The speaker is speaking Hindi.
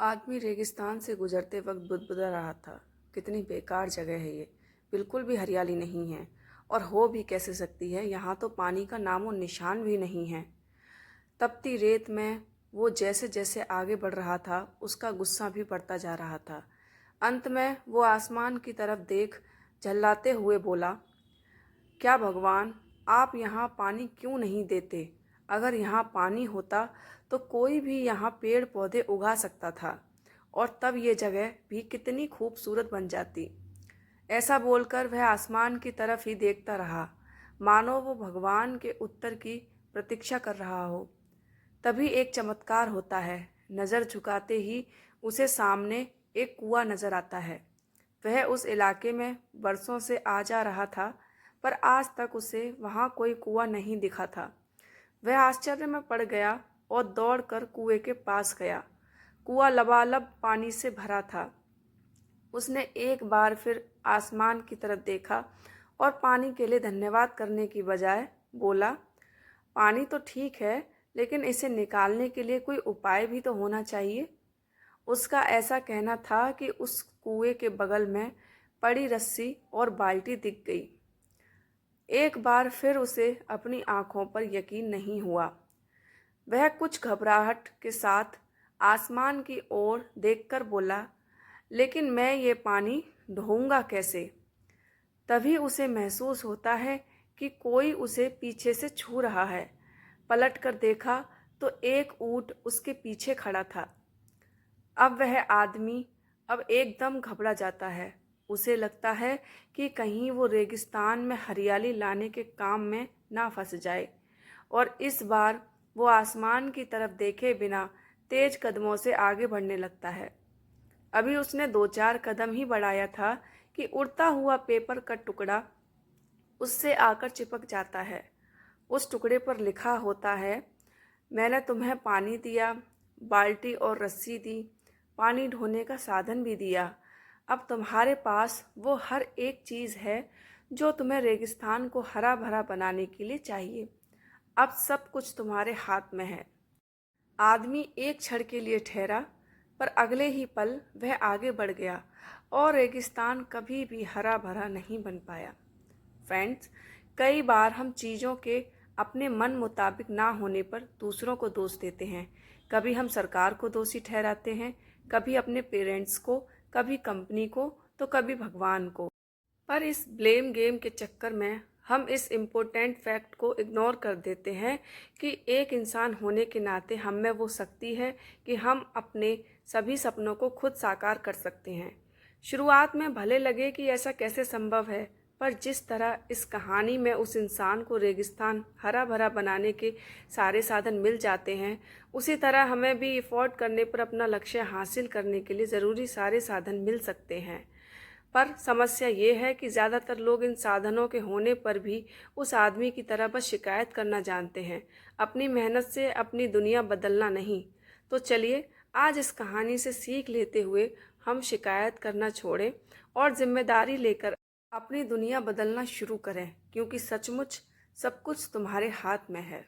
आदमी रेगिस्तान से गुजरते वक्त बुदबुदा रहा था। कितनी बेकार जगह है ये। बिल्कुल भी हरियाली नहीं है। और हो भी कैसे सकती है, यहाँ तो पानी का नामो निशान भी नहीं है। तपती रेत में वो जैसे जैसे आगे बढ़ रहा था, उसका गुस्सा भी बढ़ता जा रहा था। अंत में वो आसमान की तरफ देख झल्लाते हुए बोला, क्या भगवान, आप यहाँ पानी क्यों नहीं देते? अगर यहाँ पानी होता तो कोई भी यहाँ पेड़ पौधे उगा सकता था, और तब ये जगह भी कितनी खूबसूरत बन जाती। ऐसा बोलकर वह आसमान की तरफ ही देखता रहा, मानो वो भगवान के उत्तर की प्रतीक्षा कर रहा हो। तभी एक चमत्कार होता है। नज़र झुकाते ही उसे सामने एक कुआं नजर आता है। वह उस इलाके में बरसों से आ जा रहा था, पर आज तक उसे वहां कोई कुआं नहीं दिखा था। वह आश्चर्य में पड़ गया और दौड़कर कुएं के पास गया। कुआं लबालब पानी से भरा था। उसने एक बार फिर आसमान की तरफ देखा और पानी के लिए धन्यवाद करने की बजाय बोला, पानी तो ठीक है, लेकिन इसे निकालने के लिए कोई उपाय भी तो होना चाहिए। उसका ऐसा कहना था कि उस कुएं के बगल में पड़ी रस्सी और बाल्टी दिख गई। एक बार फिर उसे अपनी आंखों पर यकीन नहीं हुआ। वह कुछ घबराहट के साथ आसमान की ओर देखकर बोला, लेकिन मैं ये पानी ढोऊंगा कैसे? तभी उसे महसूस होता है कि कोई उसे पीछे से छू रहा है। पलट कर देखा तो एक ऊंट उसके पीछे खड़ा था। अब वह आदमी अब एकदम घबरा जाता है। उसे लगता है कि कहीं वो रेगिस्तान में हरियाली लाने के काम में ना फंस जाए, और इस बार वो आसमान की तरफ देखे बिना तेज कदमों से आगे बढ़ने लगता है। अभी उसने 2-4 कदम ही बढ़ाया था कि उड़ता हुआ पेपर का टुकड़ा उससे आकर चिपक जाता है। उस टुकड़े पर लिखा होता है, मैंने तुम्हें पानी दिया, बाल्टी और रस्सी दी, पानी ढोने का साधन भी दिया। अब तुम्हारे पास वो हर एक चीज़ है जो तुम्हें रेगिस्तान को हरा भरा बनाने के लिए चाहिए। अब सब कुछ तुम्हारे हाथ में है। आदमी एक क्षण के लिए ठहरा, पर अगले ही पल वह आगे बढ़ गया और रेगिस्तान कभी भी हरा भरा नहीं बन पाया। फ्रेंड्स, कई बार हम चीज़ों के अपने मन मुताबिक ना होने पर दूसरों को दोष देते हैं। कभी हम सरकार को दोषी ठहराते हैं, कभी अपने पेरेंट्स को, कभी कंपनी को, तो कभी भगवान को। पर इस ब्लेम गेम के चक्कर में हम इस इम्पोर्टेंट फैक्ट को इग्नोर कर देते हैं कि एक इंसान होने के नाते हम में वो शक्ति है कि हम अपने सभी सपनों को खुद साकार कर सकते हैं। शुरुआत में भले लगे कि ऐसा कैसे संभव है, पर जिस तरह इस कहानी में उस इंसान को रेगिस्तान हरा भरा बनाने के सारे साधन मिल जाते हैं, उसी तरह हमें भी एफर्ट करने पर अपना लक्ष्य हासिल करने के लिए ज़रूरी सारे साधन मिल सकते हैं। पर समस्या ये है कि ज़्यादातर लोग इन साधनों के होने पर भी उस आदमी की तरह बस शिकायत करना जानते हैं, अपनी मेहनत से अपनी दुनिया बदलना नहीं। तो चलिए, आज इस कहानी से सीख लेते हुए हम शिकायत करना छोड़ें और जिम्मेदारी लेकर अपनी दुनिया बदलना शुरू करें, क्योंकि सचमुच सब कुछ तुम्हारे हाथ में है।